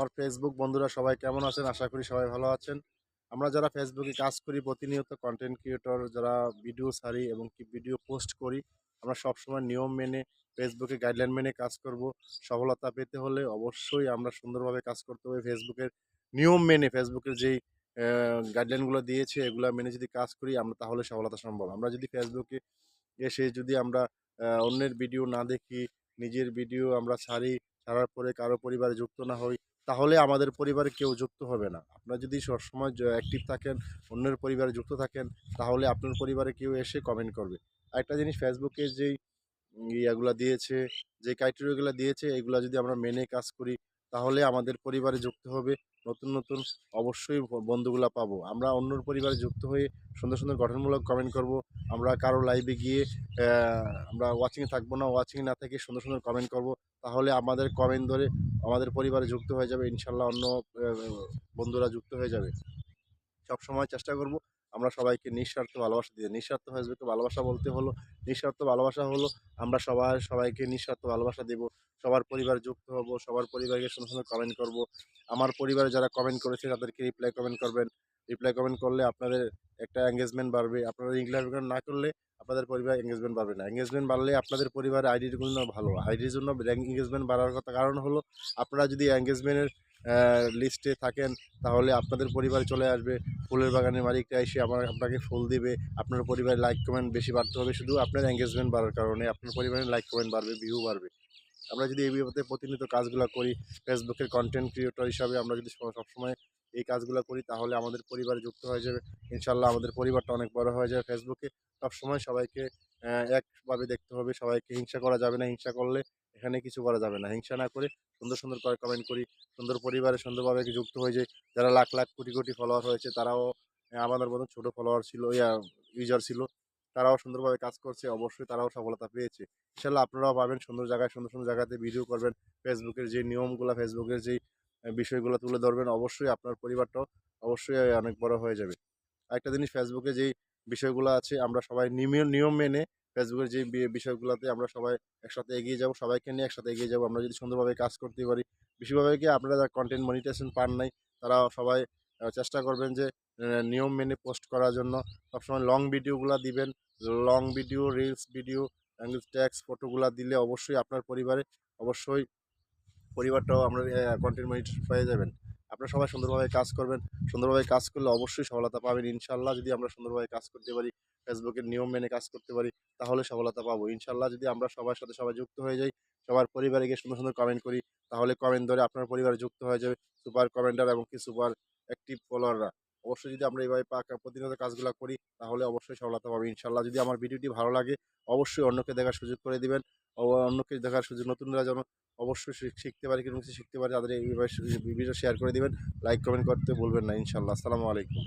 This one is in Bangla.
আমার ফেসবুক বন্ধুরা সবাই কেমন আছেন? আশা করি সবাই ভালো আছেন। আমরা যারা ফেসবুকে কাজ করি প্রতিনিয়ত কনটেন্ট ক্রিয়েটর যারা ভিডিও ছাড়ি এবং কি ভিডিও পোস্ট করি, আমরা সবসময় নিয়ম মেনে ফেসবুকে গাইডলাইন মেনে কাজ করব। সফলতা পেতে হলে অবশ্যই আমরা সুন্দরভাবে কাজ করতে হবে। ফেসবুকের নিয়ম মেনে ফেসবুকের যেই গাইডলাইনগুলো দিয়েছে এগুলা মেনে যদি কাজ করি আমরা তাহলে সফলতা সম্ভব। আমরা যদি ফেসবুকে এসে যদি আমরা অন্যের ভিডিও না দেখি, নিজের ভিডিও আমরা ছাড়ি, ছাড়ার পরে কারো পরিবারে যুক্ত না হই, তাহলে আমাদের পরিবারে কেউ যুক্ত হবে না। আপনারা যদি সবসময় অ্যাক্টিভ থাকেন, অন্যের পরিবারে যুক্ত থাকেন, তাহলে আপনার পরিবারে কেউ এসে কমেন্ট করবে। আরেকটা জিনিস ফেসবুকে যেই ইয়াগুলা দিয়েছে, যে ক্রাইটেরিয়াগুলা দিয়েছে এগুলা যদি আমরা মেনে কাজ করি, তাহলে আমাদের পরিবারে যুক্ত হবে নতুন অবশ্যই বন্ধুগুলা পাবো। আমরা অন্যর পরিবারে যুক্ত হয়ে সুন্দর গঠনমূলক কমেন্ট করব। আমরা কারো লাইভে গিয়ে অ্যা আমরা ওয়াচিং এ থাকবো না, ওয়াচিং এ না থেকে সুন্দর কমেন্ট করব। তাহলে আমাদের কমেন্ট ধরে আমাদের পরিবারে যুক্ত হয়ে যাবে। ইনশাআল্লাহ অন্য অ্যা বন্ধুরা যুক্ত হয়ে যাবে। সবসময় চেষ্টা করব আমরা সবাইকে নিঃস্বার্থ ভালোবাসা দিতে। নিঃস্বার্থ ফেসবুকে ভালোবাসা বলতে হলো নিঃস্বার্থ ভালোবাসা হলো আমরা সবাইকে নিঃস্বার্থ ভালোবাসা দেব। সবার পরিবারে যুক্ত হব, সবার পরিবারকে সুন্দর কমেন্ট করব। আমার পরিবারে যারা কমেন্ট করেছে তাদেরকে রিপ্লাই কমেন্ট করবেন। রিপ্লাই কমেন্ট করলে আপনাদের একটা এনগেজমেন্ট বাড়বে। আপনারা রিপ্লাই কমেন্ট না করলে আপনাদের পরিবারে এনগেজমেন্ট বাড়বে না। এনগেজমেন্ট বাড়লে আপনাদের পরিবারের আইডির জন্য ভালো। আইডির জন্য এনগেজমেন্ট বাড়ার কথা কারণ হলো আপনারা যদি এনগেজমেন্টের লিস্টে থাকেন তাহলে আপনাদের পরিবারে চলে আসবে। ফুলের বাগানের মালিকরা এসে আপনাকে ফুল দিবে। আপনার পরিবারের লাইক কমেন্ট বেশি বাড়তে হবে শুধু আপনার এনগেজমেন্ট বাড়ার কারণে। আপনার পরিবারের লাইক কমেন্ট বাড়বে, ভিউ বাড়বে। আমরা যদি এইভাবে প্রতিনিয়ত কাজগুলো করি, ফেসবুকের কন্টেন্ট ক্রিয়েটর হিসাবে আমরা যদি সবসময় এই কাজগুলো করি তাহলে আমাদের পরিবারে যুক্ত হয়ে যাবে। ইনশাআল্লাহ আমাদের পরিবারটা অনেক বড় হয়ে যাবে। ফেসবুকে সবসময় সবাইকে একভাবে দেখতে হবে। সবাইকে হিংসা করা যাবে না। হিংসা করলে এখানে কিছু করা যাবে না। হিংসা না করে সুন্দর করে কমেন্ট করি। সুন্দর পরিবারে সুন্দরভাবে যুক্ত হয়ে যাই। যারা লাখ কোটি ফলোয়ার হয়েছে তারাও আমাদের মতন ছোট ফলোয়ার ছিল ইউজার ছিল। তারাও সুন্দরভাবে কাজ করছে। অবশ্যই তারাও সফলতা পেয়েছে। ইনশাআল্লাহ আপনারাও পাবেন সুন্দর জায়গায় সুন্দর জায়গাতে ভিডিও করবেন। ফেসবুকের যে নিয়মগুলা, ফেসবুকের যেই বিষয়গুলো তুলে ধরবেন অবশ্যই আপনার পরিবারটাও অবশ্যই অনেক বড় হয়ে যাবে। আরেকটা জিনিস ফেসবুকে যেই বিষয়গুলো আছে আমরা সবাই নিয়ম মেনে ফেসবুকের যেই বিষয়গুলোতে আমরা সবাই একসাথে এগিয়ে যাব। সবাইকে নিয়ে একসাথে এগিয়ে যাব। আমরা যদি সুন্দরভাবে কাজ করতে পারি। বেশিরভাগই কি আপনারা যারা কনটেন্ট মনিটাইজেশন পান নাই তারা সবাই চেষ্টা করবেন যে নিয়ম মেনে পোস্ট করার জন্য। সবসময় লং ভিডিওগুলা দিবেন। Long video, reels video, tags ফটোগুলা দিলে অবশ্যই আপনার পরিবারে অবশ্যই পরিবারটাও আপনার কন্টেন্ট মনিটাইজেশন পেয়ে যাবেন। আপনারা সবাই সুন্দরভাবে কাজ করবেন। সুন্দরভাবে কাজ করলে অবশ্যই সফলতা পাবেন ইনশাআল্লাহ। যদি আমরা সুন্দরভাবে কাজ করতে পারি, ফেসবুকের নিয়ম মেনে কাজ করতে পারি, তাহলে সফলতা পাবো। ইনশাআল্লাহ যদি আমরা সবার সাথে সবাই যুক্ত হয়ে যাই, সবার পরিবারে গিয়ে সুন্দর কমেন্ট করি, তাহলে কমেন্ট ধরে আপনার পরিবারে যুক্ত হয়ে যাবে সুপার কমেন্টার এবং কি সুপার অ্যাক্টিভ ফলোয়াররা। অবশ্যই যদি আমরা এইভাবে প্রতিনিয়ত কাজগুলা করি, তাহলে অবশ্যই সফলতা পাবো ইনশাআল্লাহ। যদি আমার ভিডিওটি ভালো লাগে, অবশ্যই অন্যকে দেখার সুযোগ করে দিবেন। অন্যকে দেখার সুযোগ নতুনরা যেন অবশ্যই শিখতে পারে কিরকম কিছু শিখতে পারে তাদের এই ভিডিও শেয়ার করে দিবেন। লাইক কমেন্ট করতে ভুলবেন না ইনশাআল্লাহ। আসসালামু আলাইকুম।